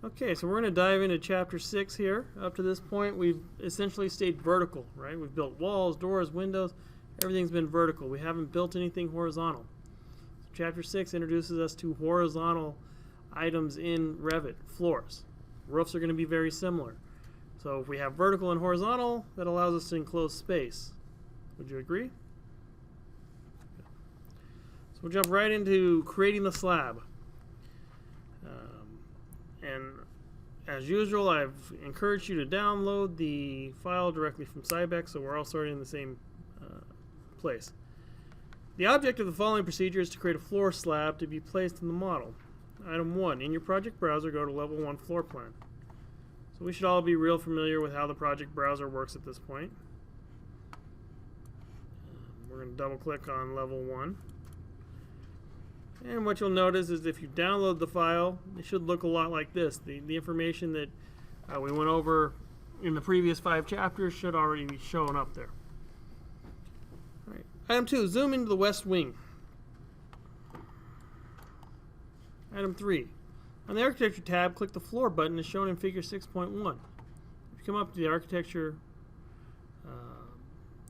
Okay, so we're going to dive into chapter 6 here. Up to this point, we've essentially stayed vertical, right? We've built walls, doors, windows. Everything's been vertical. We haven't built anything horizontal. So chapter 6 introduces us to horizontal items in Revit, floors. Roofs are going to be very similar. So if we have vertical and horizontal, that allows us to enclose space. Would you agree? So we'll jump right into creating the slab. And as usual, I've encouraged you to download the file directly from Cybex, so we're all starting in the same place. The object of the following procedure is to create a floor slab to be placed in the model. Item 1, in your project browser, go to level 1 floor plan. So we should all be real familiar with how the project browser works at this point. We're going to double click on level 1. And what you'll notice is if you download the file, it should look a lot like this. The information that we went over in the previous 5 chapters should already be shown up there. All right. Item 2, zoom into the west wing. Item 3, on the Architecture tab, click the Floor button as shown in Figure 6.1. If you come up to the Architecture,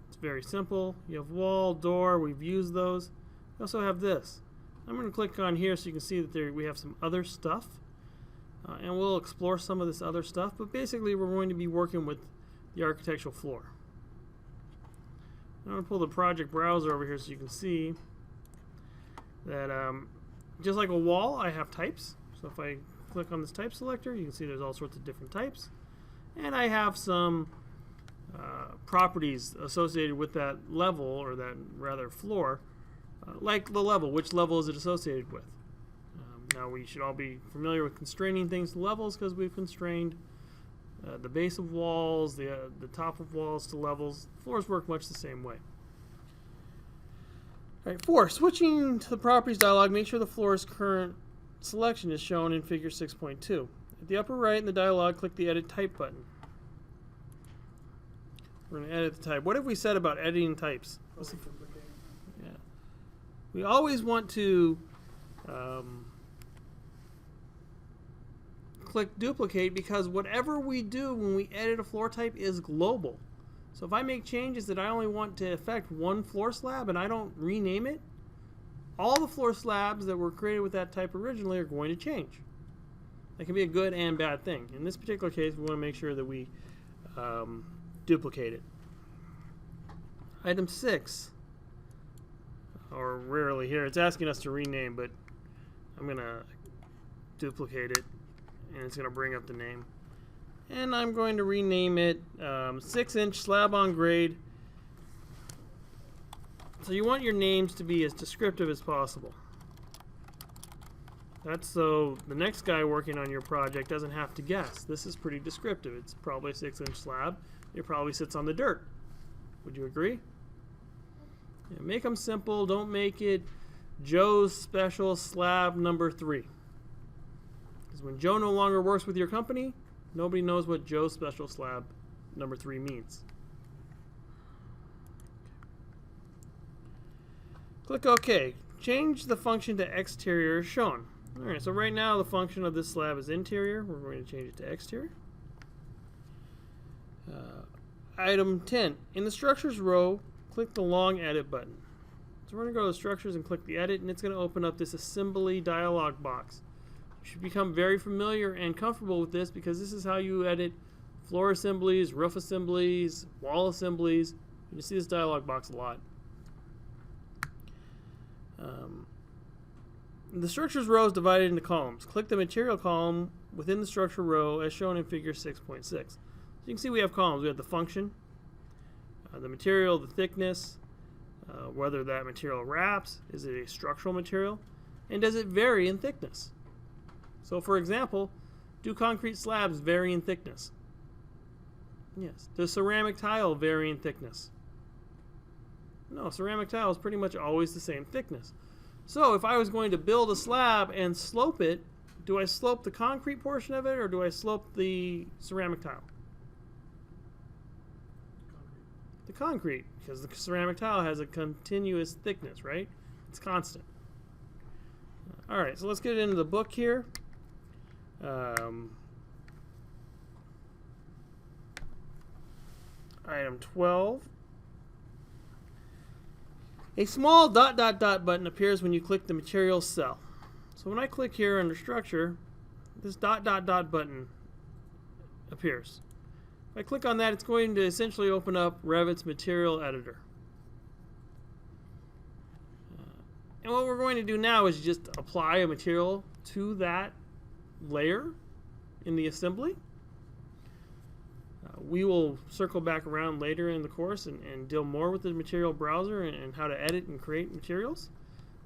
it's very simple. You have wall, door, we've used those. You also have this. I'm going to click on here so you can see that we have some other stuff. And we'll explore some of this other stuff, but basically we're going to be working with the architectural floor. I'm going to pull the project browser over here so you can see that just like a wall, I have types. So if I click on this type selector, you can see there's all sorts of different types. And I have some properties associated with that level, or that rather floor. Like the level, which level is it associated with? Now we should all be familiar with constraining things to levels because we've constrained the base of walls, the top of walls to levels. Floors work much the same way. All right, 4, switching to the properties dialog, make sure the floor's current selection is shown in Figure 6.2. At the upper right in the dialog, click the Edit Type button. We're going to edit the type. What have we said about editing types? Yeah. We always want to click duplicate because whatever we do when we edit a floor type is global. So if I make changes that I only want to affect one floor slab and I don't rename it, all the floor slabs that were created with that type originally are going to change. That can be a good and bad thing. In this particular case, we want to make sure that we duplicate it. Item 6. Or rarely here, it's asking us to rename, but I'm going to duplicate it and it's going to bring up the name. And I'm going to rename it 6-inch slab on grade. So you want your names to be as descriptive as possible. That's so the next guy working on your project doesn't have to guess. This is pretty descriptive. It's probably a 6-inch slab. It probably sits on the dirt. Would you agree? Yeah, make them simple. Don't make it Joe's special slab number 3. Because when Joe no longer works with your company, nobody knows what Joe's special slab number 3 means. Click OK. Change the function to exterior as shown. Alright, so right now the function of this slab is interior. We're going to change it to exterior. Item 10. In the structures row, click the long edit button. So we're going to go to structures and click the edit, and it's going to open up this assembly dialog box. You should become very familiar and comfortable with this because this is how you edit floor assemblies, roof assemblies, wall assemblies. You see this dialog box a lot. The structures row is divided into columns. Click the material column within the structure row as shown in Figure 6.6. So you can see we have columns. We have the function, the material, the thickness, whether that material wraps, is it a structural material, and does it vary in thickness? So for example, do concrete slabs vary in thickness? Yes. Does ceramic tile vary in thickness? No, ceramic tile is pretty much always the same thickness. So if I was going to build a slab and slope it, do I slope the concrete portion of it or do I slope the ceramic tile? The concrete, because the ceramic tile has a continuous thickness, right? It's constant. All right, so let's get into the book here. Item 12. A small ... button appears when you click the material cell. So when I click here under structure, this ... button appears. If I click on that, it's going to essentially open up Revit's material editor. And what we're going to do now is just apply a material to that layer in the assembly. We will circle back around later in the course and deal more with the material browser and how to edit and create materials.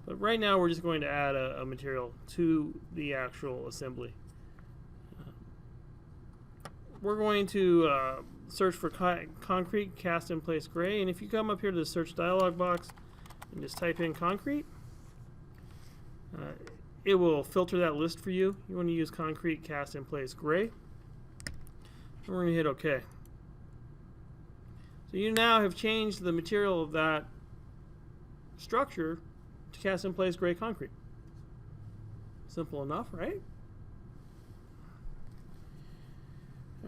But right now we're just going to add a material to the actual assembly. We're going to search for concrete cast in place gray, and if you come up here to the search dialog box and just type in concrete, it will filter that list for you. You want to use concrete cast in place gray. And we're going to hit OK. So you now have changed the material of that structure to cast in place gray concrete. Simple enough, right?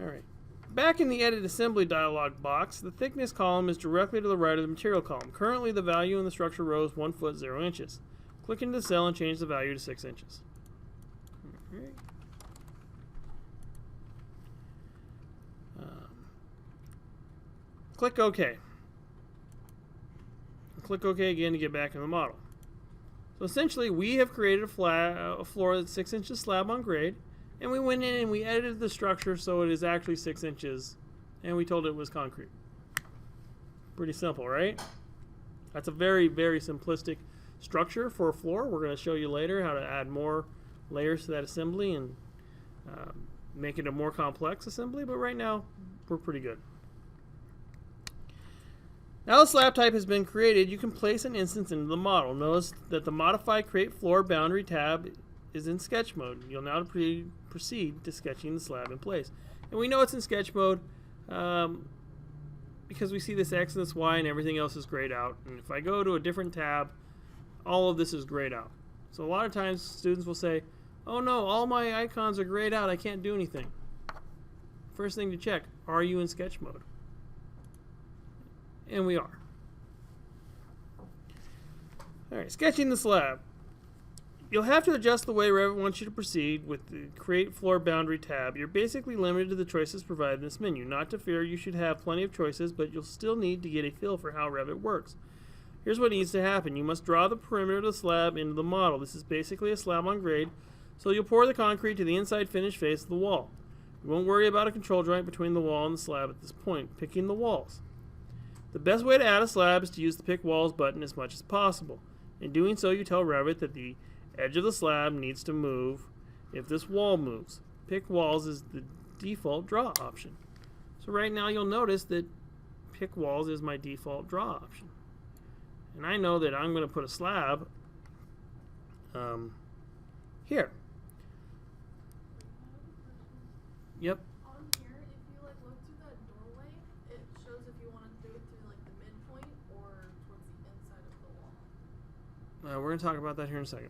Alright. Back in the Edit Assembly dialog box, the thickness column is directly to the right of the material column. Currently, the value in the structure row is 1 foot 0 inches. Click into the cell and change the value to 6 inches. Alright. Click OK. Click OK again to get back in the model. So essentially, we have created a floor that's 6 inches slab on grade, and we went in and we edited the structure so it is actually 6 inches, and we told it was concrete. Pretty simple, right? That's a very, very simplistic structure for a floor. We're going to show you later how to add more layers to that assembly and make it a more complex assembly, but right now, we're pretty good. Now the slab type has been created, you can place an instance into the model. Notice that the Modify Create Floor Boundary tab is in sketch mode. You'll now proceed to sketching the slab in place. And we know it's in sketch mode because we see this X and this Y and everything else is grayed out. And if I go to a different tab, all of this is grayed out. So a lot of times students will say, oh no, all my icons are grayed out, I can't do anything. First thing to check, are you in sketch mode? And we are. Alright, sketching the slab. You'll have to adjust the way Revit wants you to proceed with the Create Floor Boundary tab. You're basically limited to the choices provided in this menu. Not to fear, you should have plenty of choices, but you'll still need to get a feel for how Revit works. Here's what needs to happen. You must draw the perimeter of the slab into the model. This is basically a slab on grade, so you'll pour the concrete to the inside finished face of the wall. You won't worry about a control joint between the wall and the slab at this point. Picking the walls. The best way to add a slab is to use the Pick Walls button as much as possible. In doing so, you tell Revit that the edge of the slab needs to move if this wall moves. Pick Walls is the default draw option. So right now you'll notice that Pick Walls is my default draw option. And I know that I'm going to put a slab here. Yep. On here, if you look through that doorway, it shows if you want to do it through the midpoint or towards the inside of the wall. We're going to talk about that here in a second.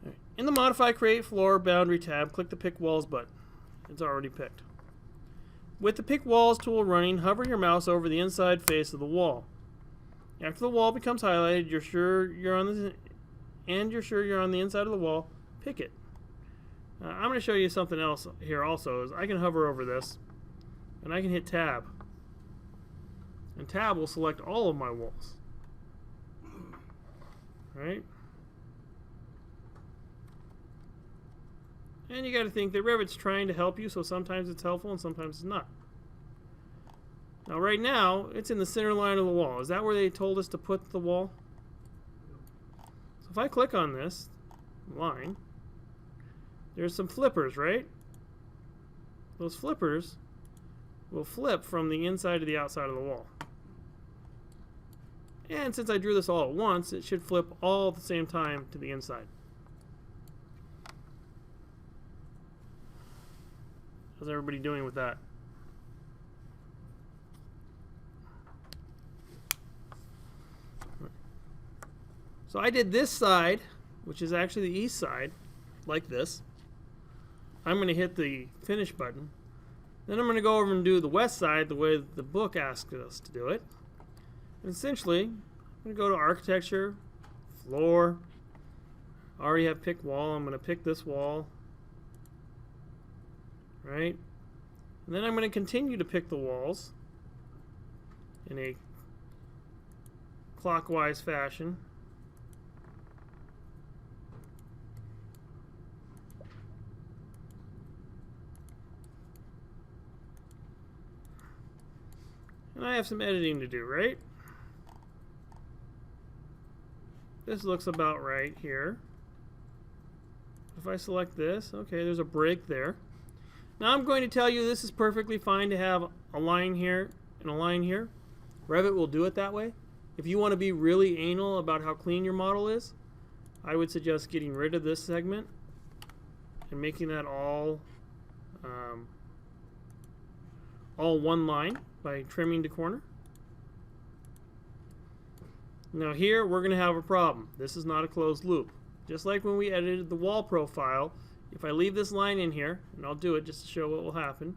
Right. In the Modify Create Floor Boundary tab, click the Pick Walls button. It's already picked. With the Pick Walls tool running, hover your mouse over the inside face of the wall. After the wall becomes highlighted, you're sure you're on the inside of the wall, pick it. I'm going to show you something else here also. Is I can hover over this, and I can hit Tab. And Tab will select all of my walls. Right? And you got to think that Revit's trying to help you, so sometimes it's helpful and sometimes it's not. Now right now, it's in the center line of the wall. Is that where they told us to put the wall? So if I click on this line, there's some flippers, right? Those flippers will flip from the inside to the outside of the wall. And since I drew this all at once, it should flip all at the same time to the inside. How's everybody doing with that? So I did this side, which is actually the east side, like this. I'm going to hit the Finish button. Then I'm going to go over and do the west side the way that the book asks us to do it. And essentially, I'm going to go to architecture, floor. I already have pick wall. I'm going to pick this wall. Right? And then I'm going to continue to pick the walls in a clockwise fashion. And I have some editing to do, right? This looks about right here. If I select this, okay, there's a break there. Now I'm going to tell you this is perfectly fine to have a line here and a line here. Revit will do it that way. If you want to be really anal about how clean your model is, I would suggest getting rid of this segment and making that all one line by trimming the corner. Now here we're going to have a problem. This is not a closed loop. Just like when we edited the wall profile, if I leave this line in here, and I'll do it just to show what will happen,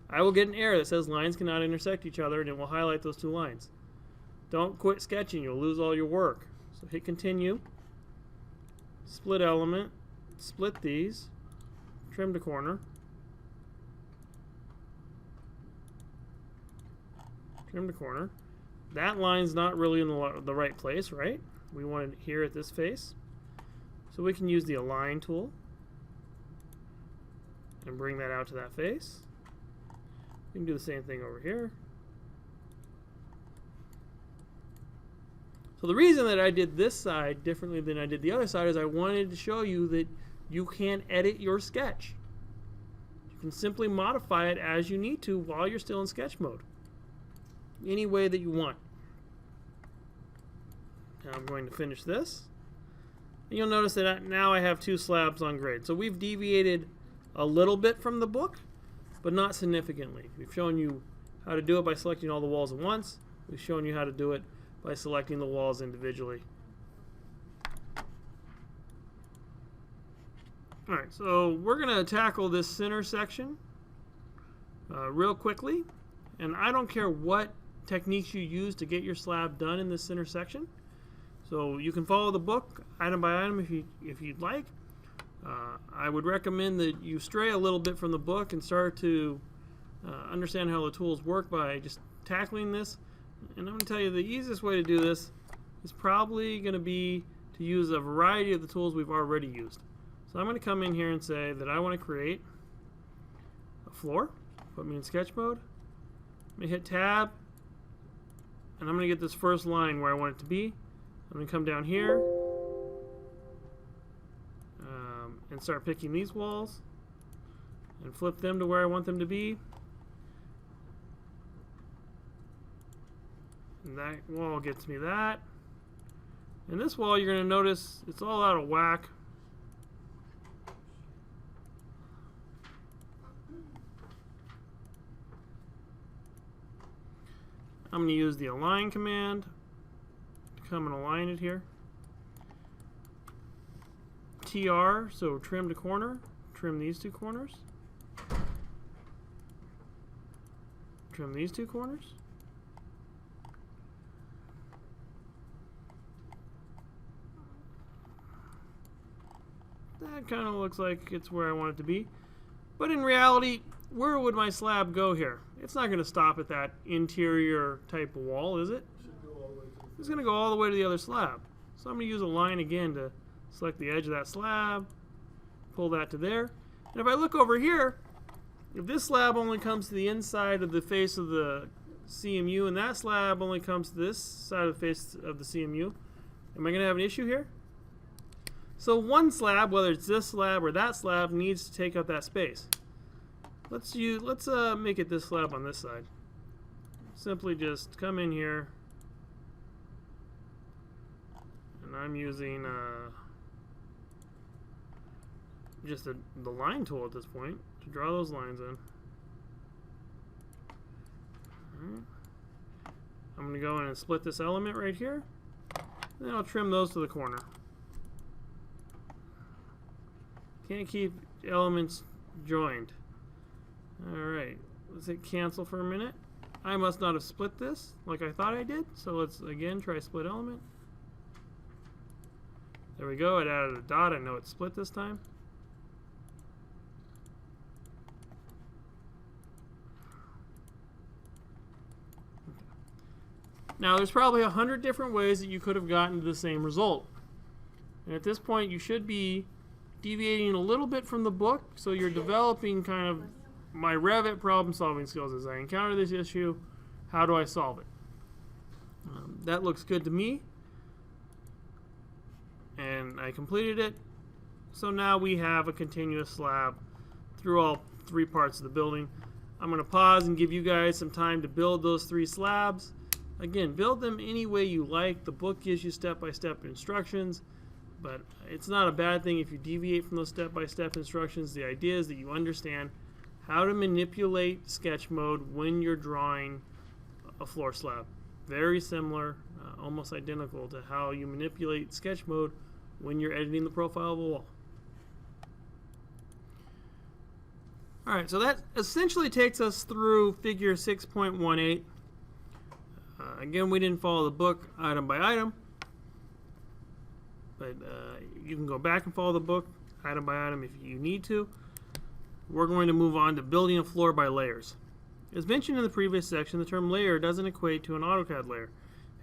I will get an error that says lines cannot intersect each other, and it will highlight those two lines. Don't quit sketching, you'll lose all your work. So hit continue, split element, split these, trim the corner, trim the corner. That line's not really in the right place, right? We want it here at this face. So we can use the align tool and bring that out to that face. We can do the same thing over here. So the reason that I did this side differently than I did the other side is I wanted to show you that you can edit your sketch. You can simply modify it as you need to while you're still in sketch mode. Any way that you want. Now I'm going to finish this. And you'll notice that now I have two slabs on grade. So we've deviated a little bit from the book, but not significantly. We've shown you how to do it by selecting all the walls at once. We've shown you how to do it by selecting the walls individually. Alright, so we're going to tackle this center section real quickly. And I don't care what techniques you use to get your slab done in this center section. So you can follow the book item by item if you'd like. I would recommend that you stray a little bit from the book and start to understand how the tools work by just tackling this. And I'm going to tell you the easiest way to do this is probably going to be to use a variety of the tools we've already used. So I'm going to come in here and say that I want to create a floor. Put me in sketch mode. I'm going to hit tab, and I'm going to get this first line where I want it to be. I'm going to come down here and start picking these walls and flip them to where I want them to be. And that wall gets me that. And this wall, you're going to notice it's all out of whack. I'm going to use the align command to come and align it here. TR, so trim to corner, trim these two corners. Trim these two corners. That kind of looks like it's where I want it to be. But in reality, where would my slab go here? It's not going to stop at that interior type of wall, is it? It's going to go all the way to the other slab. So I'm going to use a line again to select the edge of that slab, pull that to there. And if I look over here, if this slab only comes to the inside of the face of the CMU and that slab only comes to this side of the face of the CMU, am I going to have an issue here? So one slab, whether it's this slab or that slab, needs to take up that space. Let's make it this slab on this side. Simply just come in here, and I'm using just the line tool at this point to draw those lines in. Alright. I'm going to go in and split this element right here, and then I'll trim those to the corner. Can't keep elements joined. Alright, let's hit cancel for a minute. I must not have split this like I thought I did. So let's again try split element. There we go. It added a dot. I know it's split this time. Now there's probably 100 different ways that you could have gotten to the same result. And at this point you should be deviating a little bit from the book, so you're developing kind of my Revit problem solving skills. As I encounter this issue, how do I solve it? That looks good to me. And I completed it. So now we have a continuous slab through all 3 parts of the building. I'm going to pause and give you guys some time to build those 3 slabs. Again, build them any way you like. The book gives you step-by-step instructions, but it's not a bad thing if you deviate from those step-by-step instructions. The idea is that you understand how to manipulate sketch mode when you're drawing a floor slab. Very similar, almost identical to how you manipulate sketch mode when you're editing the profile of a wall. Alright, so that essentially takes us through figure 6.18. Again, we didn't follow the book item by item, but you can go back and follow the book item by item if you need to. We're going to move on to building a floor by layers. As mentioned in the previous section, the term layer doesn't equate to an AutoCAD layer.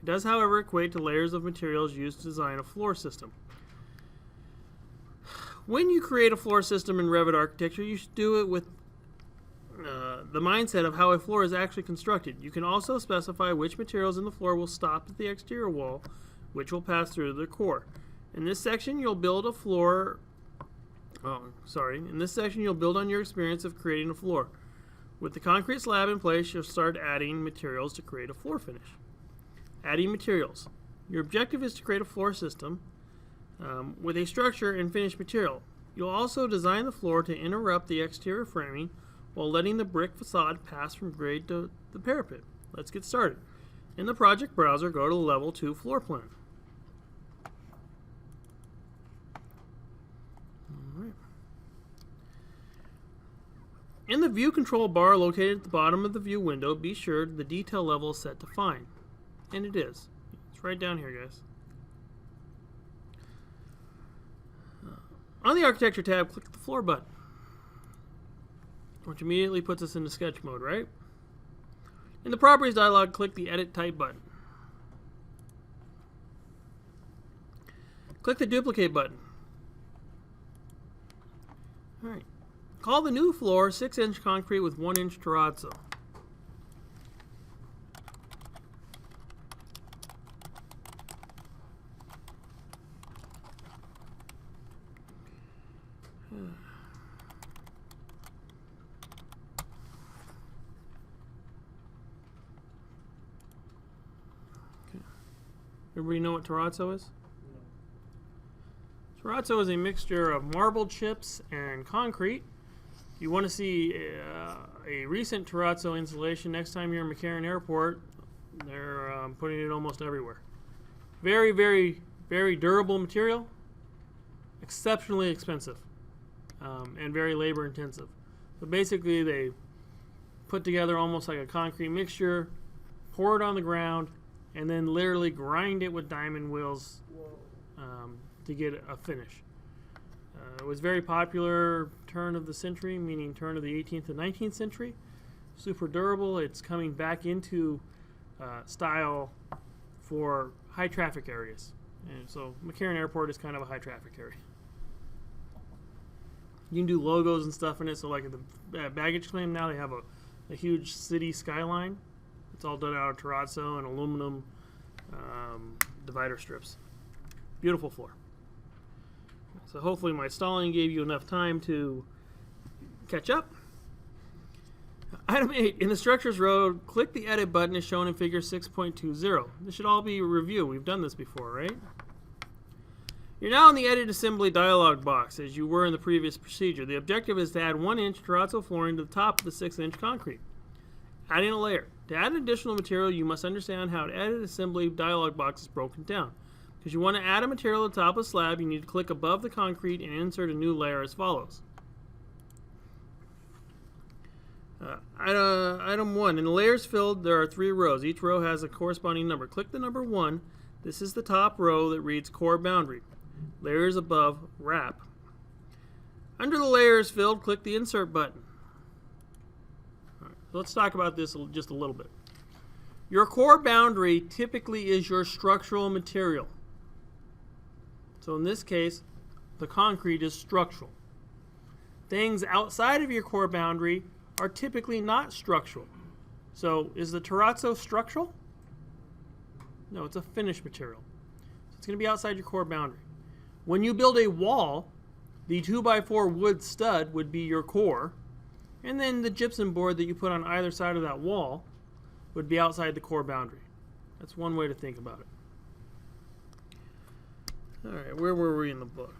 It does, however, equate to layers of materials used to design a floor system. When you create a floor system in Revit architecture, you should do it with the mindset of how a floor is actually constructed. You can also specify which materials in the floor will stop at the exterior wall, which will pass through to the core. In this section, you'll build a floor. In this section, you'll build on your experience of creating a floor. With the concrete slab in place, you'll start adding materials to create a floor finish. Adding materials. Your objective is to create a floor system with a structure and finished material. You'll also design the floor to interrupt the exterior framing while letting the brick facade pass from grade to the parapet. Let's get started. In the project browser, go to the level 2 floor plan. Alright. In the view control bar located at the bottom of the view window, be sure the detail level is set to fine. And it is. It's right down here, guys. On the architecture tab, click the floor button, which immediately puts us into sketch mode, right? In the properties dialog, click the edit type button. Click the duplicate button. Alright. Call the new floor 6-inch concrete with 1-inch terrazzo. Everybody know what terrazzo is? No. Terrazzo is a mixture of marble chips and concrete. If you want to see a recent terrazzo installation next time you're in McCarran Airport, they're putting it almost everywhere. Very, very, very durable material, exceptionally expensive, and very labor intensive. So basically they put together almost like a concrete mixture, pour it on the ground, and then literally grind it with diamond wheels to get a finish. It was very popular turn of the century, meaning turn of the 18th and 19th century. Super durable. It's coming back into style for high traffic areas. And so McCarran Airport is kind of a high traffic area. You can do logos and stuff in it. So like at the baggage claim now, they have a huge city skyline. It's all done out of terrazzo and aluminum divider strips. Beautiful floor. So hopefully my stalling gave you enough time to catch up. Item 8. In the structures row, click the edit button as shown in figure 6.20. This should all be a review. We've done this before, right? You're now in the edit assembly dialog box as you were in the previous procedure. The objective is to add 1-inch terrazzo flooring to the top of the 6-inch concrete. Adding a layer. To add additional material, you must understand how an edit assembly dialog box is broken down. Because you want to add a material at the top of the slab, you need to click above the concrete and insert a new layer as follows. Item 1. In the layers filled, there are 3 rows. Each row has a corresponding number. Click the number 1. This is the top row that reads core boundary. Layers above, wrap. Under the layers filled, click the insert button. All right, so let's talk about this just a little bit. Your core boundary typically is your structural material. So in this case, the concrete is structural. Things outside of your core boundary are typically not structural. So is the terrazzo structural? No, it's a finished material. So it's going to be outside your core boundary. When you build a wall, the 2x4 wood stud would be your core, and then the gypsum board that you put on either side of that wall would be outside the core boundary. That's one way to think about it. All right, where were we in the book?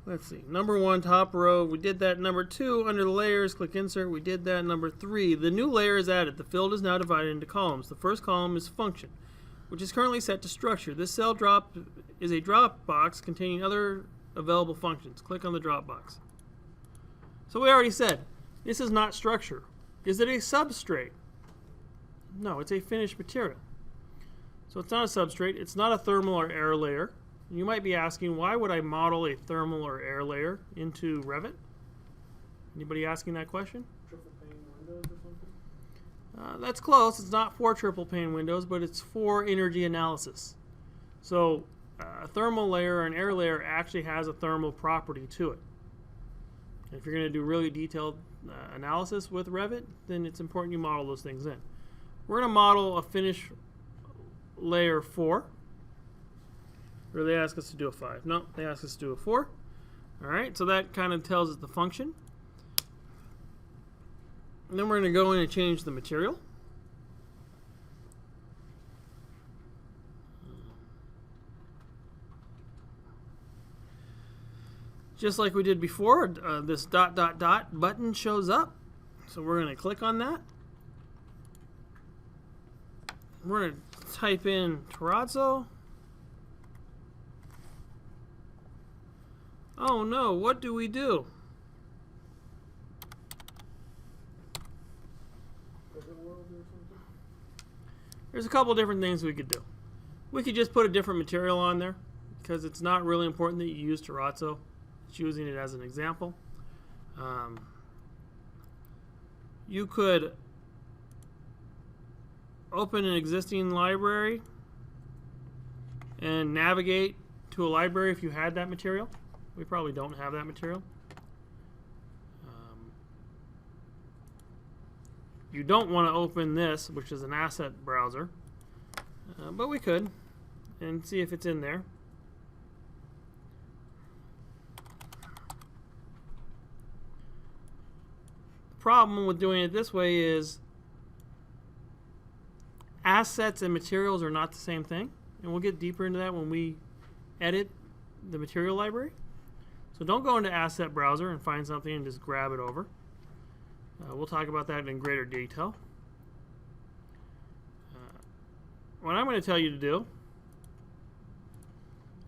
Let's see. Number 1, top row. We did that. Number 2, under the layers, click insert. We did that. Number 3, the new layer is added. The field is now divided into columns. The first column is function, which is currently set to structure. This cell drop is a drop box containing other available functions. Click on the drop box. So we already said, this is not structure. Is it a substrate? No, it's a finished material. So it's not a substrate. It's not a thermal or air layer. You might be asking, why would I model a thermal or air layer into Revit? Anybody asking that question? Triple pane windows or something? That's close. It's not for triple pane windows, but it's for energy analysis. So a thermal layer or an air layer actually has a thermal property to it. If you're going to do really detailed analysis with Revit, then it's important you model those things in. We're going to model a finish layer 4. Or they ask us to do a 5. No, they ask us to do a 4. All right, so that kind of tells us the function. And then we're going to go in and change the material. Just like we did before, this ... button shows up. So we're going to click on that. We're going to type in terrazzo. Oh no, what do we do? There's a couple different things we could do. We could just put a different material on there because it's not really important that you use terrazzo. It's using it as an example. You could open an existing library and navigate to a library if you had that material. We probably don't have that material. You don't want to open this, which is an asset browser, but we could and see if it's in there. The problem with doing it this way is assets and materials are not the same thing, and we'll get deeper into that when we edit the material library. So don't go into Asset Browser and find something and just grab it over. We'll talk about that in greater detail. What I'm going to tell you to do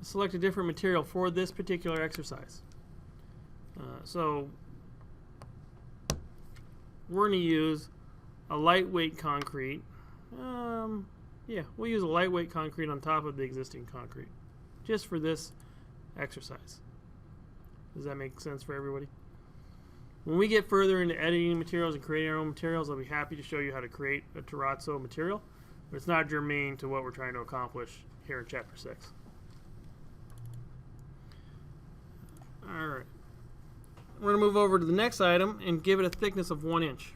is select a different material for this particular exercise. So we're going to use a lightweight concrete. Yeah, we'll use a lightweight concrete on top of the existing concrete just for this exercise. Does that make sense for everybody? When we get further into editing materials and creating our own materials, I'll be happy to show you how to create a terrazzo material, but it's not germane to what we're trying to accomplish here in Chapter 6. All right. We're going to move over to the next item and give it a thickness of 1 inch.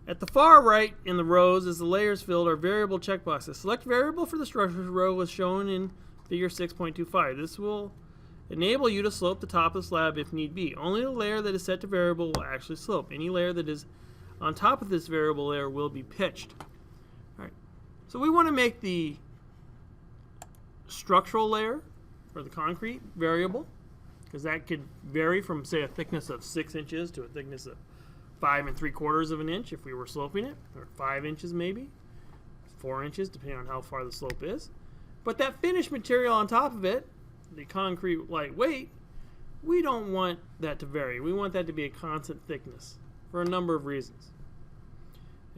At the far right in the rows as the layers filled are variable checkboxes. Select variable for the structures row as shown in figure 6.25. This will enable you to slope the top of the slab if need be. Only the layer that is set to variable will actually slope. Any layer that is on top of this variable layer will be pitched. All right. So we want to make the structural layer for the concrete variable, because that could vary from, say, a thickness of 6 inches to a thickness of 5 3/4 of an inch if we were sloping it, or 5 inches maybe, 4 inches depending on how far the slope is. But that finished material on top of it, the concrete lightweight, we don't want that to vary. We want that to be a constant thickness for a number of reasons.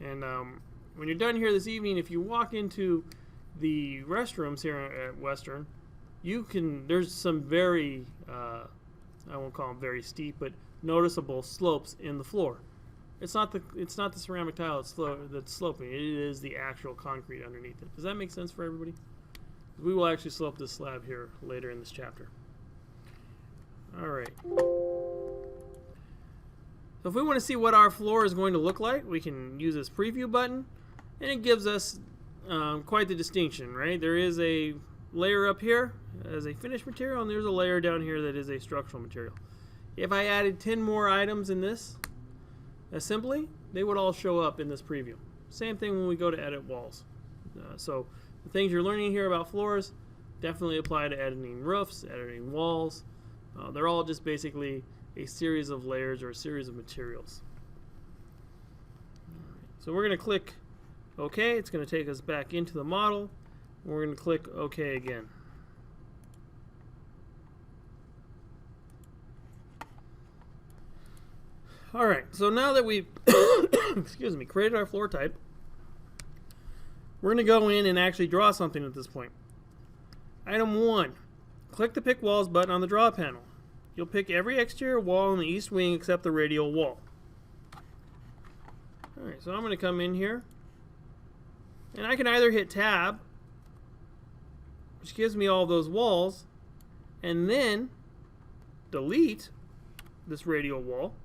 And when you're done here this evening, if you walk into the restrooms here at Western, there's some very, I won't call them very steep, but noticeable slopes in the floor. It's not the ceramic tile that's sloping. It is the actual concrete underneath it. Does that make sense for everybody? We will actually slope this slab here later in this chapter. All right. So if we want to see what our floor is going to look like, we can use this preview button, and it gives us quite the distinction, right? There is a layer up here as a finished material, and there's a layer down here that is a structural material. If I added 10 more items in this assembly, they would all show up in this preview. Same thing when we go to edit walls. So the things you're learning here about floors definitely apply to editing roofs, editing walls. They're all just basically a series of layers or a series of materials. So we're going to click OK. It's going to take us back into the model. We're going to click OK again. All right, so now that we've created our floor type, we're going to go in and actually draw something at this point. Item 1, click the Pick Walls button on the Draw panel. You'll pick every exterior wall in the east wing except the radial wall. All right, so I'm going to come in here, and I can either hit Tab, which gives me all those walls, and then delete this radial wall.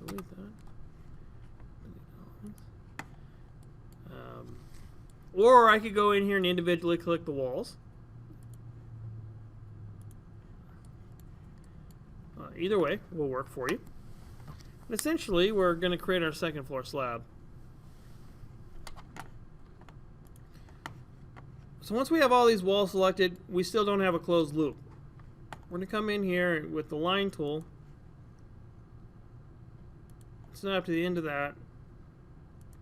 Delete that. Or I could go in here and individually click the walls. Either way will work for you. And essentially, we're going to create our second floor slab. So once we have all these walls selected, we still don't have a closed loop. We're going to come in here with the line tool, snap to the end of that,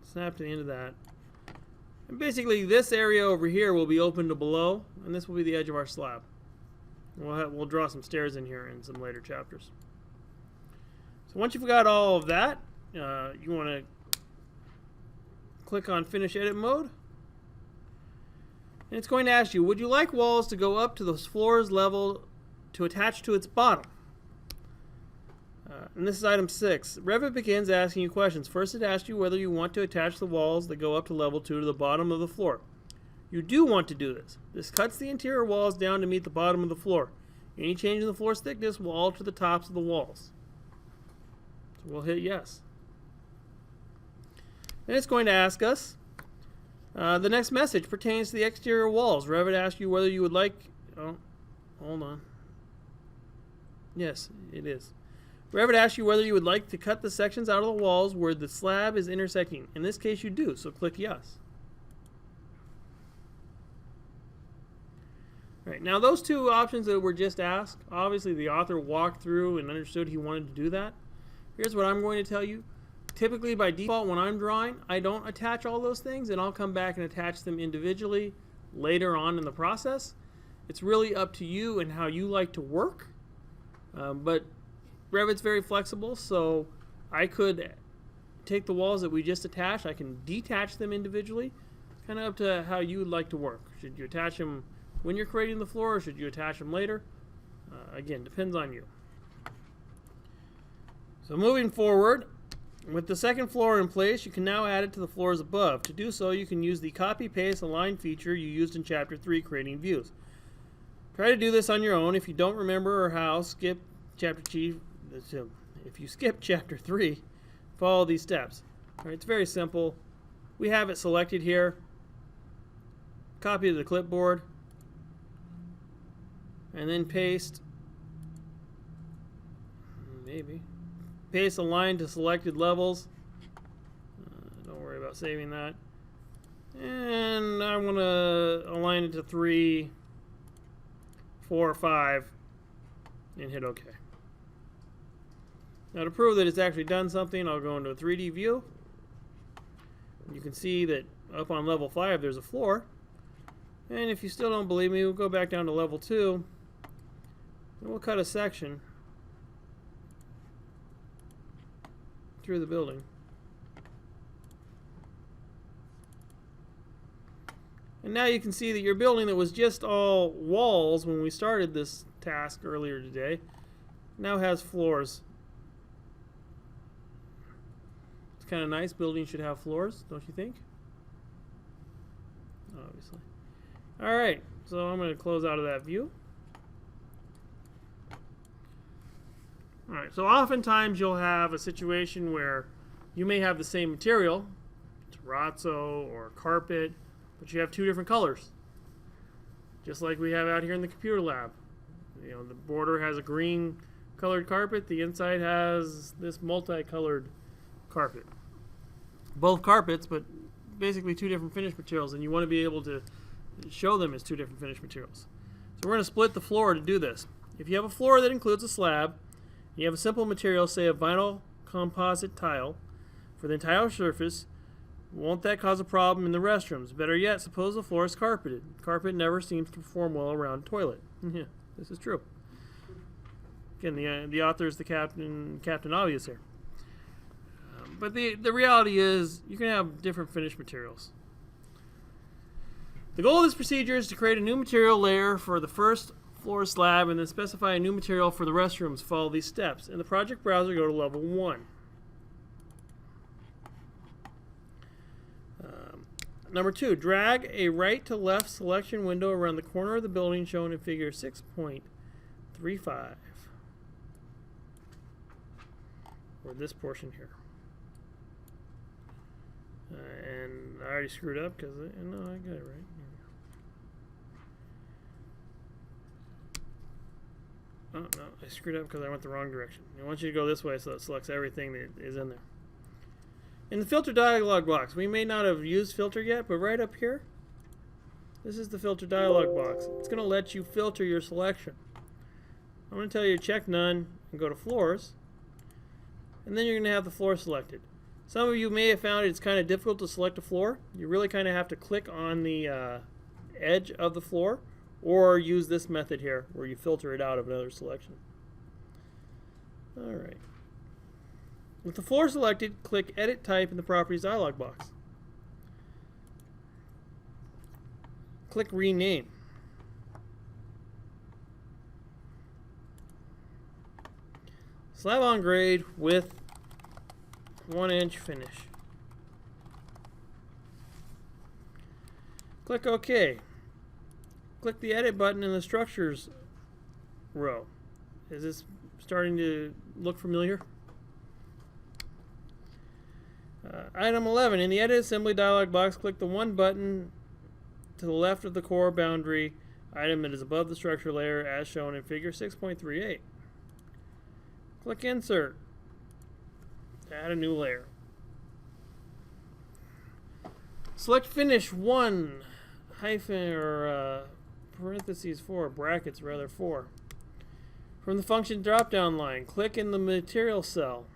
snap to the end of that. And basically this area over here will be open to below, and this will be the edge of our slab. We'll draw some stairs in here in some later chapters. So once you've got all of that, you want to click on Finish Edit Mode. And it's going to ask you, would you like walls to go up to the floor's level to attach to its bottom? And this is item 6. Revit begins asking you questions. First, it asks you whether you want to attach the walls that go up to level 2 to the bottom of the floor. You do want to do this. This cuts the interior walls down to meet the bottom of the floor. Any change in the floor's thickness will alter the tops of the walls. So we'll hit yes. Then it's going to ask us, the next message pertains to the exterior walls. Revit asks you whether you would like... Oh, hold on. Yes, it is. Revit asks you whether you would like to cut the sections out of the walls where the slab is intersecting. In this case, you do, so click yes. All right, now those two options that were just asked, obviously the author walked through and understood he wanted to do that. Here's what I'm going to tell you. Typically, by default, when I'm drawing, I don't attach all those things, and I'll come back and attach them individually later on in the process. It's really up to you and how you like to work. But Revit's very flexible, so I could take the walls that we just attached, I can detach them individually, kind of up to how you would like to work. Should you attach them when you're creating the floor, or should you attach them later? Again, depends on you. So moving forward, with the second floor in place, you can now add it to the floors above. To do so, you can use the Copy, Paste, Align feature you used in Chapter 3, Creating Views. Try to do this on your own. If you don't remember or how, skip Chapter 2. If you skip Chapter 3, follow these steps. All right, it's very simple. We have it selected here. Copy to the clipboard. And then paste. Maybe. Paste Align to selected levels. Don't worry about saving that. And I want to align it to 3, 4, 5, and hit OK. Now to prove that it's actually done something, I'll go into a 3D view. You can see that up on level 5 there's a floor. And if you still don't believe me, we'll go back down to level 2 and we'll cut a section through the building. And now you can see that your building that was just all walls when we started this task earlier today now has floors. It's kind of nice. Buildings should have floors, don't you think? Obviously. Alright, so I'm going to close out of that view. Alright, so oftentimes you'll have a situation where you may have the same material, terrazzo or carpet, but you have two different colors. Just like we have out here in the computer lab. You know, the border has a green colored carpet, the inside has this multicolored carpet. Both carpets, but basically two different finish materials, and you want to be able to show them as two different finish materials. So we're going to split the floor to do this. If you have a floor that includes a slab, you have a simple material, say a vinyl composite tile, for the entire surface, won't that cause a problem in the restrooms? Better yet, suppose the floor is carpeted. Carpet never seems to perform well around a toilet. Yeah, this is true. Again, the author is the Captain Obvious here. But the reality is, you can have different finish materials. The goal of this procedure is to create a new material layer for the first floor slab and then specify a new material for the restrooms. Follow these steps. In the project browser, go to level 1. Number 2, drag a right to left selection window around the corner of the building shown in figure 6.35. Or this portion here. And I already screwed up because no, I got it right. Oh, no, I screwed up because I went the wrong direction. I want you to go this way so it selects everything that is in there. In the filter dialog box, we may not have used filter yet, but right up here, this is the filter dialog box. It's going to let you filter your selection. I'm going to tell you to check none and go to floors, and then you're going to have the floor selected. Some of you may have found it's kind of difficult to select a floor. You really kind of have to click on the edge of the floor, or use this method here where you filter it out of another selection. Alright. With the floor selected, click Edit Type in the Properties dialog box. Click Rename. Slab on grade with 1-inch finish. Click OK. Click the Edit button in the Structures row. Is this starting to look familiar? Item 11. In the Edit Assembly dialog box, click the 1 button to the left of the core boundary item that is above the structure layer as shown in figure 6.38. Click Insert. Add a new layer. Select Finish 1 hyphen or parentheses 4, brackets rather 4. From the function drop-down line, click in the material cell.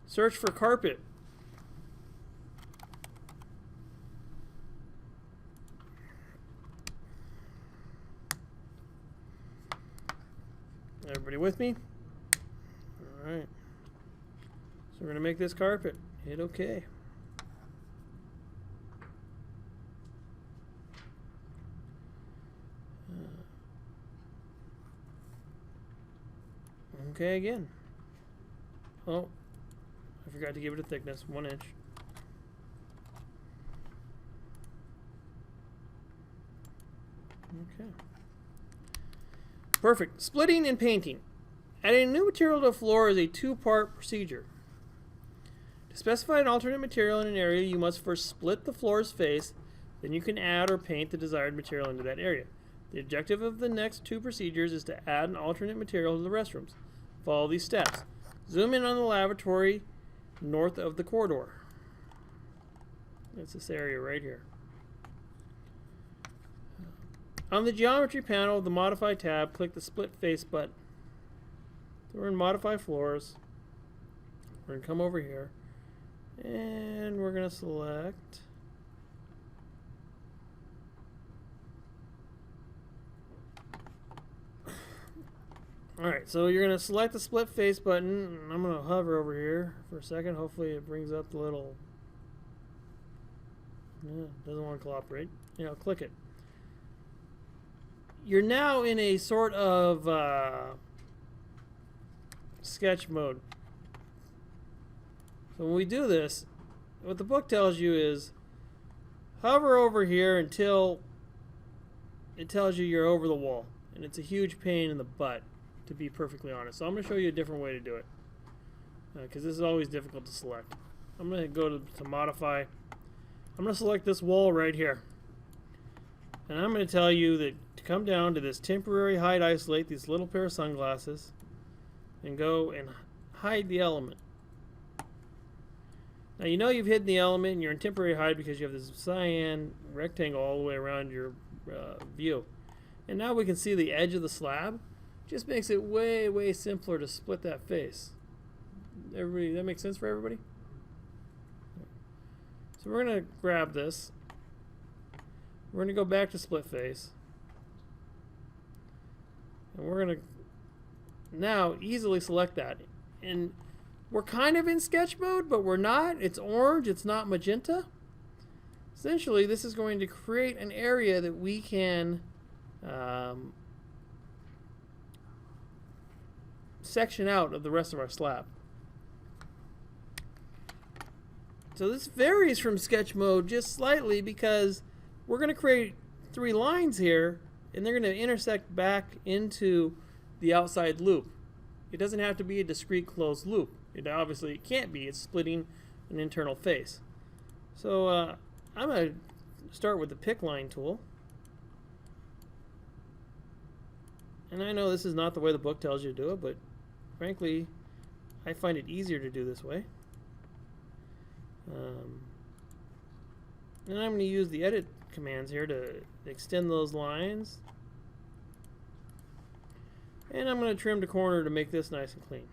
Search for carpet. Everybody with me? Alright. So we're going to make this carpet. Hit OK. OK again. Oh. I forgot to give it a thickness, 1 inch. Okay. Perfect. Splitting and painting. Adding a new material to a floor is a two-part procedure. To specify an alternate material in an area, you must first split the floor's face, then you can add or paint the desired material into that area. The objective of the next two procedures is to add an alternate material to the restrooms. Follow these steps. Zoom in on the lavatory north of the corridor. That's this area right here. On the geometry panel of the Modify tab, click the Split Face button. So we're in modify floors. We're going to come over here. And we're going to select alright, so you're going to select the split face button. And I'm going to hover over here for a second. Hopefully it brings up the little... Yeah, doesn't want to cooperate. You know, click it. You're now in a sort of sketch mode. So when we do this, what the book tells you is hover over here until it tells you you're over the wall. And it's a huge pain in the butt, to be perfectly honest. So I'm going to show you a different way to do it, because this is always difficult to select. I'm going to go to modify. I'm going to select this wall right here. And I'm going to tell you that to come down to this temporary hide isolate, these little pair of sunglasses, and go and hide the element. Now you know you've hidden the element and you're in temporary hide because you have this cyan rectangle all the way around your view. And now we can see the edge of the slab. Just makes it way, way simpler to split that face. Everybody, that makes sense for everybody? So we're going to grab this. We're going to go back to split face. And we're going to now easily select that. And we're kind of in sketch mode, but we're not. It's orange. It's not magenta. Essentially, this is going to create an area that we can section out of the rest of our slab. So this varies from sketch mode just slightly because we're going to create 3 lines here, and they're going to intersect back into the outside loop. It doesn't have to be a discrete closed loop. It can't be. It's splitting an internal face. So I'm going to start with the pick line tool. And I know this is not the way the book tells you to do it, but frankly, I find it easier to do this way. And I'm going to use the edit commands here to extend those lines. And I'm going to trim the corner to make this nice and clean.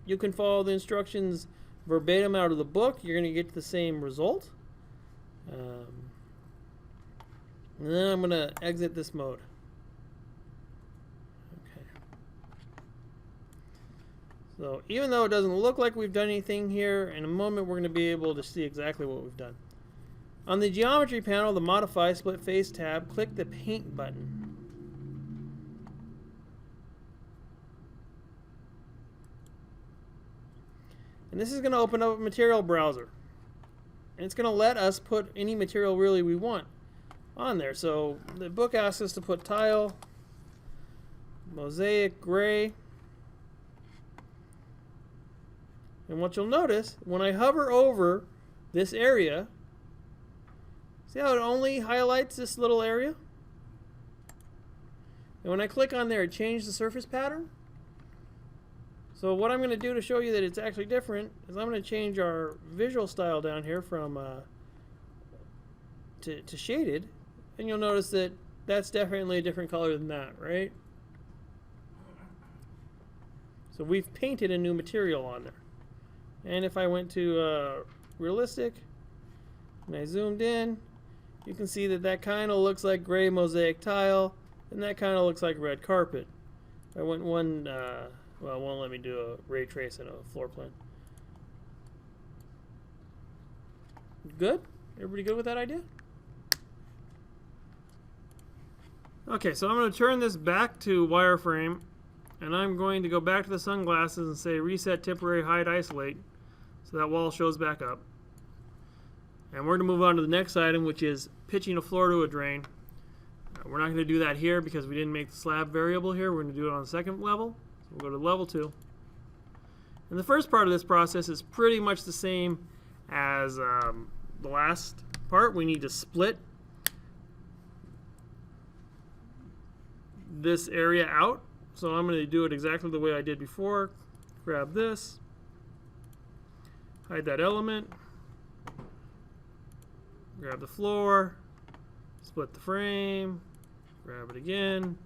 You can follow the instructions verbatim out of the book. You're going to get the same result. And then I'm going to exit this mode. Okay. So even though it doesn't look like we've done anything here, in a moment we're going to be able to see exactly what we've done. On the geometry panel, the Modify Split Face tab, click the Paint button. And this is going to open up a material browser. And it's going to let us put any material really we want on there. So the book asks us to put tile, mosaic gray. And what you'll notice, when I hover over this area, see how it only highlights this little area? And when I click on there, it changed the surface pattern. So what I'm going to do to show you that it's actually different is I'm going to change our visual style down here from to shaded, and you'll notice that that's definitely a different color than that, right? So we've painted a new material on there. And if I went to realistic and I zoomed in, you can see that that kind of looks like gray mosaic tile, and that kind of looks like red carpet. I went one. Well, it won't let me do a ray trace in a floor plan. Good? Everybody good with that idea? Okay, so I'm going to turn this back to wireframe, and I'm going to go back to the sunglasses and say reset temporary hide isolate, so that wall shows back up. And we're going to move on to the next item, which is pitching a floor to a drain. We're not going to do that here because we didn't make the slab variable here. We're going to do it on the second level. We'll go to level 2. And the first part of this process is pretty much the same as the last part. We need to split this area out. So I'm going to do it exactly the way I did before. Grab this, hide that element, grab the floor, split the frame, Grab it again.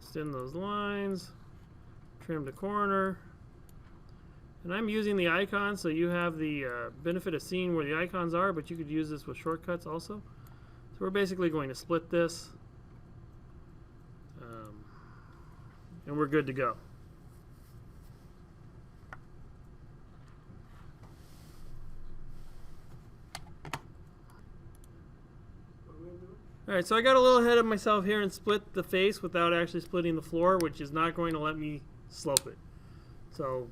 Extend those lines. Trim the corner. And I'm using the icon, so you have the benefit of seeing where the icons are, but you could use this with shortcuts also. So we're basically going to split this. And we're good to go. Alright, so I got a little ahead of myself here and split the face without actually splitting the floor, which is not going to let me slope it. So,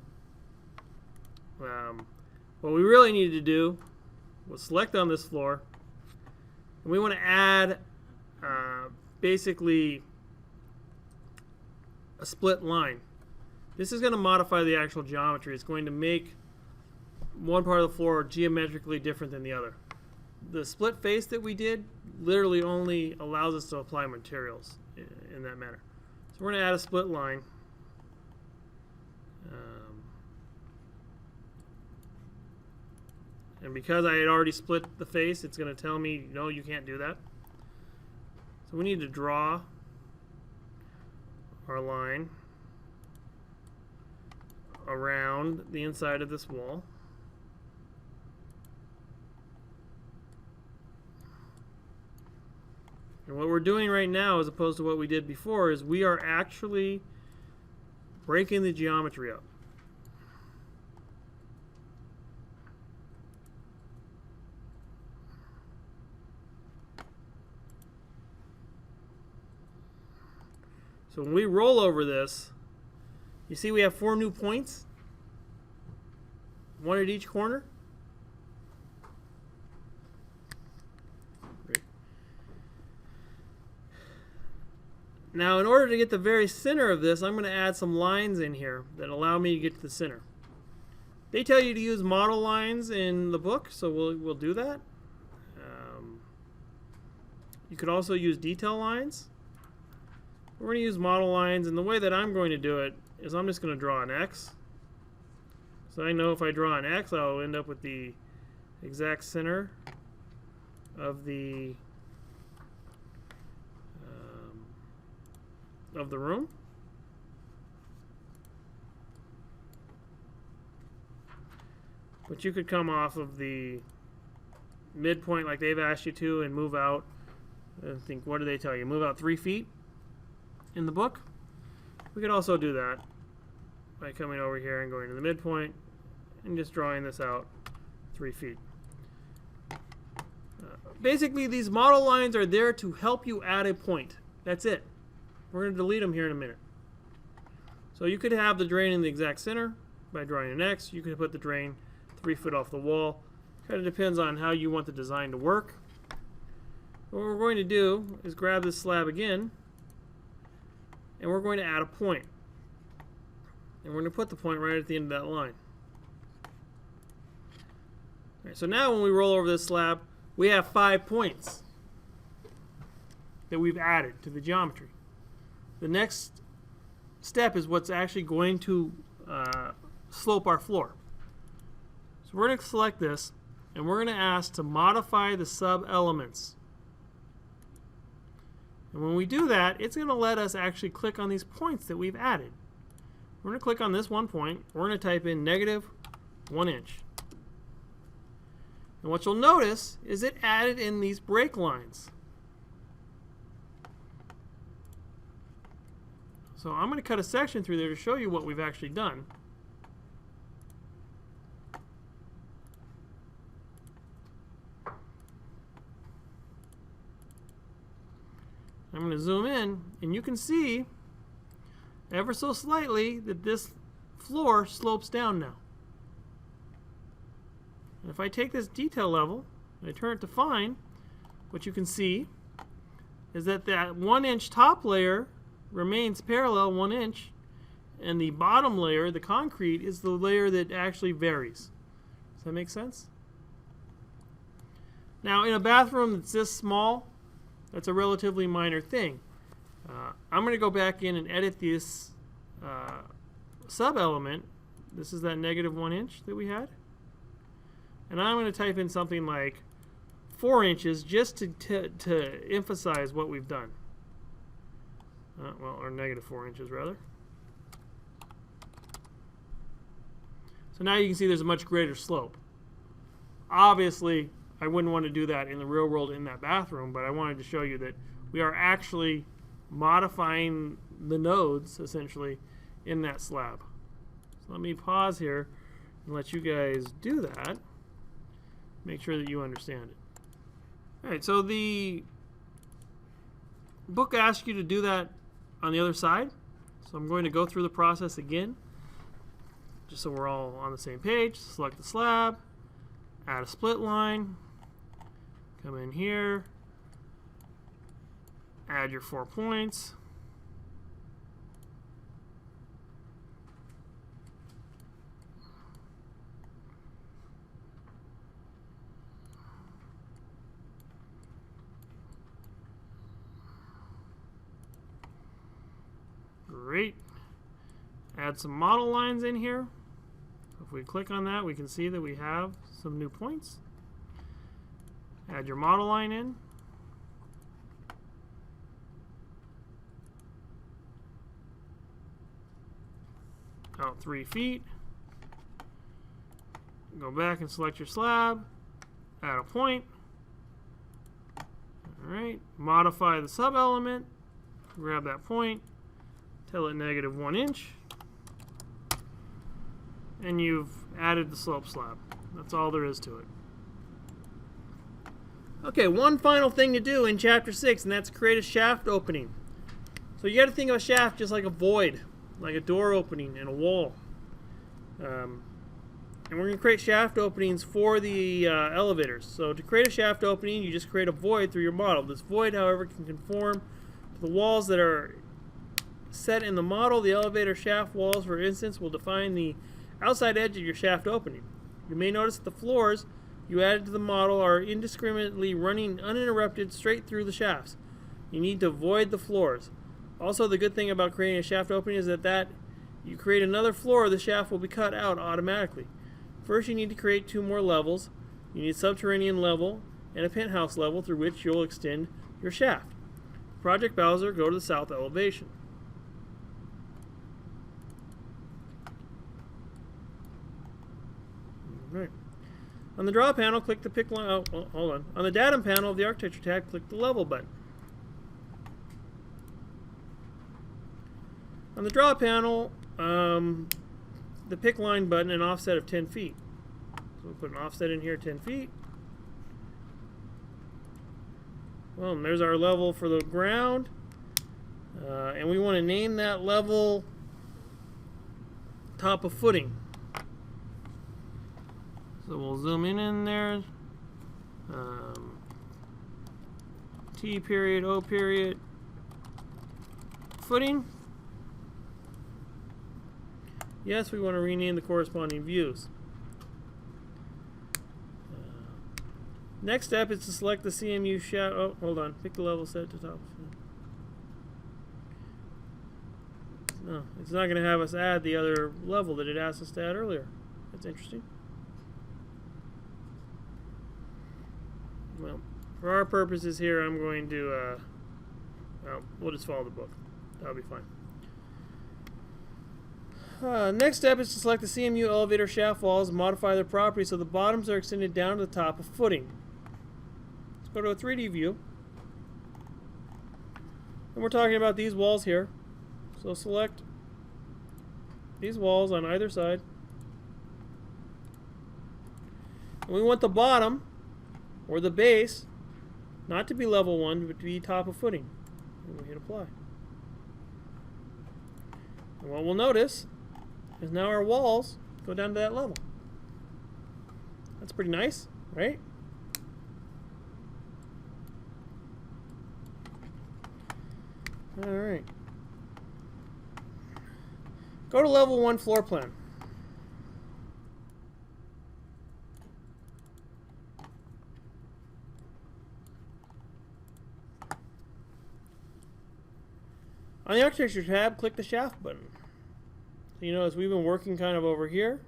what we really needed to do was select on this floor, and we want to add basically a split line. This is going to modify the actual geometry. It's going to make one part of the floor geometrically different than the other. The split face that we did literally only allows us to apply materials in that manner. So we're going to add a split line. And because I had already split the face, it's going to tell me, no, you can't do that. So we need to draw our line around the inside of this wall. And what we're doing right now, as opposed to what we did before, is we are actually breaking the geometry up. So when we roll over this, you see we have 4 new points, one at each corner. Great. Now, in order to get the very center of this, I'm going to add some lines in here that allow me to get to the center. They tell you to use model lines in the book, so we'll do that. You could also use detail lines. We're going to use model lines, and the way that I'm going to do it is I'm just going to draw an X. So I know if I draw an X, I'll end up with the exact center of the room. But you could come off of the midpoint like they've asked you to and move out. I think, what do they tell you? Move out 3 feet in the book. We could also do that by coming over here and going to the midpoint and just drawing this out 3 feet. Basically, these model lines are there to help you add a point. That's it. We're going to delete them here in a minute. So you could have the drain in the exact center by drawing an X. You could put the drain 3 foot off the wall. Kind of depends on how you want the design to work. What we're going to do is grab this slab again, and we're going to add a point. And we're going to put the point right at the end of that line. All right, so now when we roll over this slab, we have 5 points that we've added to the geometry. The next step is what's actually going to slope our floor. So we're going to select this, and we're going to ask to modify the sub-elements. And when we do that, it's going to let us actually click on these points that we've added. We're going to click on this one point. We're going to type in -1 inch. And what you'll notice is it added in these break lines. So I'm going to cut a section through there to show you what we've actually done. I'm going to zoom in, and you can see ever so slightly that this floor slopes down now. And if I take this detail level and I turn it to fine, what you can see is that that 1 inch top layer remains parallel 1 inch, and the bottom layer, the concrete, is the layer that actually varies. Does that make sense? Now, in a bathroom that's this small, that's a relatively minor thing. I'm going to go back in and edit this sub-element, this is that -1 inch that we had. And I'm going to type in something like 4 inches just to emphasize what we've done. Well, or -4 inches rather. So now you can see there's a much greater slope. Obviously, I wouldn't want to do that in the real world in that bathroom, but I wanted to show you that we are actually modifying the nodes, essentially, in that slab. So let me pause here and let you guys do that. Make sure that you understand it. All right, so the book asks you to do that on the other side. So I'm going to go through the process again, just so we're all on the same page. Select the slab, add a split line, come in here, add your 4 points. Great. Add some model lines in here. If we click on that, we can see that we have some new points. Add your model line in. Out 3 feet. Go back and select your slab. Add a point. Alright. Modify the sub-element. Grab that point. Tell it -1 inch. And you've added the slope slab. That's all there is to it. Okay, one final thing to do in Chapter 6, and that's create a shaft opening. So you got to think of a shaft just like a void, like a door opening in a wall. And we're going to create shaft openings for the elevators. So to create a shaft opening, you just create a void through your model. This void, however, can conform to the walls that are set in the model. The elevator shaft walls, for instance, will define the outside edge of your shaft opening. You may notice that the floors you added to the model are indiscriminately running uninterrupted straight through the shafts. You need to void the floors. Also, the good thing about creating a shaft opening is that you create another floor, the shaft will be cut out automatically. First, you need to create 2 more levels. You need a subterranean level and a penthouse level through which you'll extend your shaft. Project Bowser, go to the south elevation. Right. On the draw panel, click the pick line. Oh, hold on. On the datum panel of the architecture tab, click the level button. On the draw panel, the pick line button, an offset of 10 feet. So we'll put an offset in here, 10 feet. Well, and there's our level for the ground. And we want to name that level top of footing. So we'll zoom in there. T period, O period, footing. Yes, we want to rename the corresponding views. Next step is to select the CMU shaft. Oh, hold on. Pick the level set to top. No, it's not going to have us add the other level that it asked us to add earlier. That's interesting. Well, for our purposes here, I'm going to, we'll just follow the book. That'll be fine. Next step is to select the CMU elevator shaft walls and modify their properties so the bottoms are extended down to the top of footing. Let's go to a 3D view. And we're talking about these walls here. So select these walls on either side. And we want the bottom, or the base, not to be level 1, but to be top of footing. And we hit apply. And what we'll notice is now our walls go down to that level. That's pretty nice, right? All right. Go to level 1 floor plan. On the architecture tab, click the shaft button. So you notice we've been working kind of over here,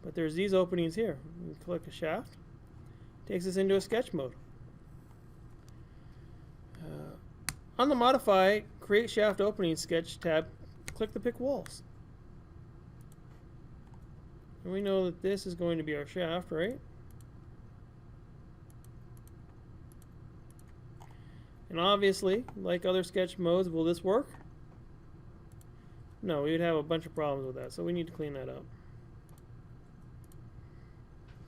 but there's these openings here. We click a shaft, takes us into a sketch mode. On the Modify, Create Shaft Opening Sketch tab, click the Pick Walls. And we know that this is going to be our shaft, right? And obviously, like other sketch modes, will this work? No, we would have a bunch of problems with that, so we need to clean that up.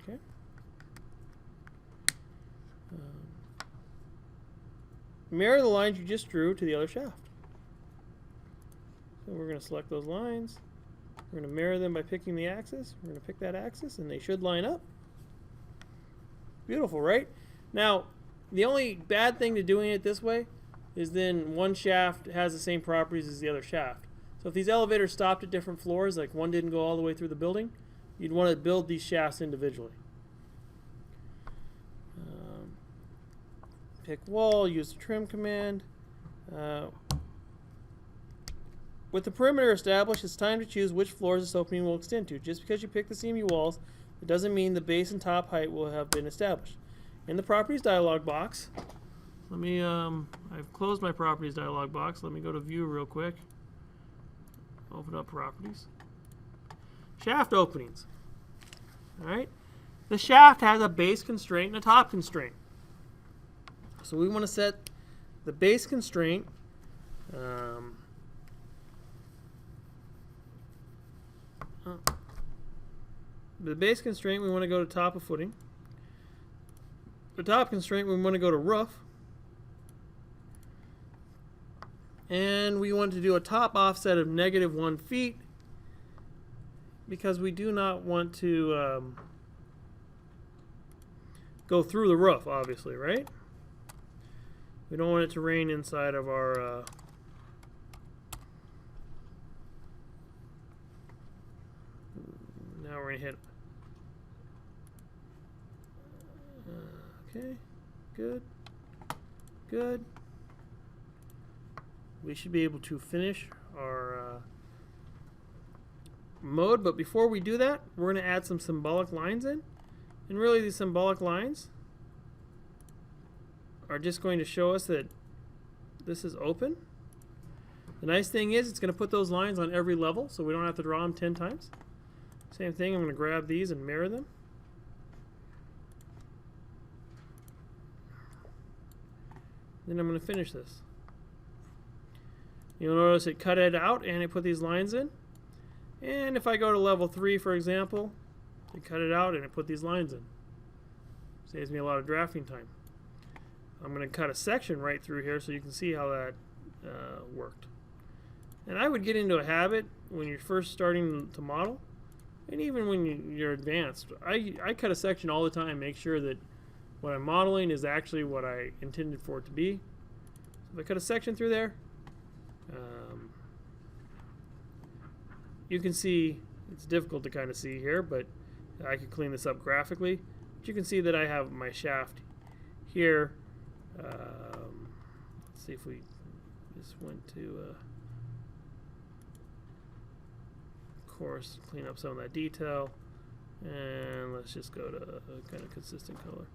Okay. Mirror the lines you just drew to the other shaft. So we're going to select those lines. We're going to mirror them by picking the axis. We're going to pick that axis, and they should line up. Beautiful, right? Now, the only bad thing to doing it this way is then one shaft has the same properties as the other shaft. So if these elevators stopped at different floors, like one didn't go all the way through the building, you'd want to build these shafts individually. Pick wall, use the trim command. With the perimeter established, it's time to choose which floors this opening will extend to. Just because you pick the seamy walls, it doesn't mean the base and top height will have been established. In the Properties dialog box, let me, I've closed my Properties dialog box. Let me go to View real quick. Open up Properties. Shaft openings. Alright? The shaft has a base constraint and a top constraint. So we want to set the base constraint the base constraint we want to go to top of footing. The top constraint we want to go to roof. And we want to do a top offset of -1 feet because we do not want to go through the roof, obviously, right? We don't want it to rain inside of our now we're going to hit okay, good. We should be able to finish our mode, but before we do that, we're going to add some symbolic lines in. And really these symbolic lines are just going to show us that this is open. The nice thing is it's going to put those lines on every level, so we don't have to draw them 10 times. Same thing, I'm going to grab these and mirror them. Then I'm going to finish this. You'll notice it cut it out and it put these lines in. And if I go to level 3, for example, it cut it out and it put these lines in. Saves me a lot of drafting time. I'm going to cut a section right through here so you can see how that worked. And I would get into a habit when you're first starting to model, and even when you're advanced. I cut a section all the time, make sure that what I'm modeling is actually what I intended for it to be. So if I cut a section through there, you can see, it's difficult to kind of see here, but I could clean this up graphically. But you can see that I have my shaft here. Let's see if we just went to course, clean up some of that detail, and let's just go to a kind of consistent color.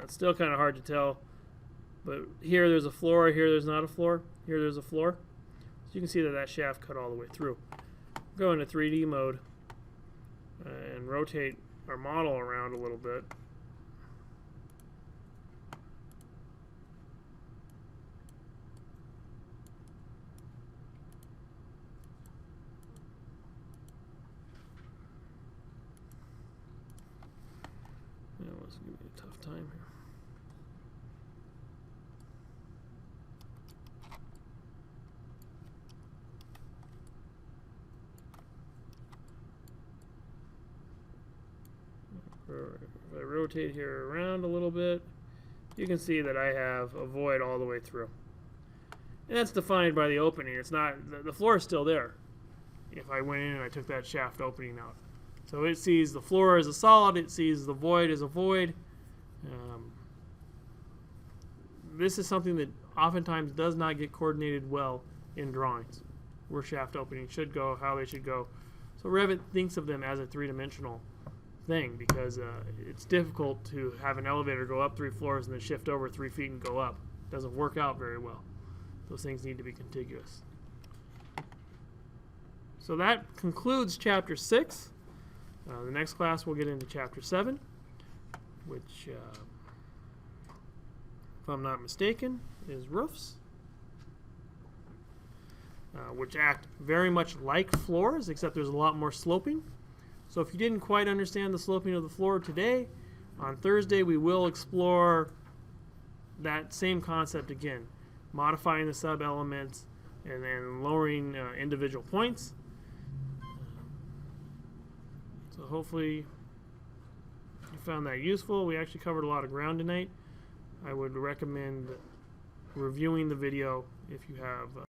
It's still kind of hard to tell, but here there's a floor, here there's not a floor, here there's a floor. So you can see that that shaft cut all the way through. Go into 3D mode and rotate our model around a little bit. Let's give me a tough time here. If I rotate here around a little bit, you can see that I have a void all the way through. And that's defined by the opening. It's not, the floor is still there if I went in and I took that shaft opening out. So it sees the floor as a solid, it sees the void as a void. This is something that oftentimes does not get coordinated well in drawings. where shaft openings should go, how they should go. So Revit thinks of them as a three-dimensional thing because it's difficult to have an elevator go up 3 floors and then shift over 3 feet and go up. It doesn't work out very well. Those things need to be contiguous. So that concludes Chapter 6. The next class we'll get into Chapter 7, which, if I'm not mistaken, is roofs, which act very much like floors, except there's a lot more sloping. So if you didn't quite understand the sloping of the floor today, on Thursday we will explore that same concept again, modifying the sub-elements and then lowering individual points. So hopefully you found that useful. We actually covered a lot of ground tonight. I would recommend reviewing the video if you have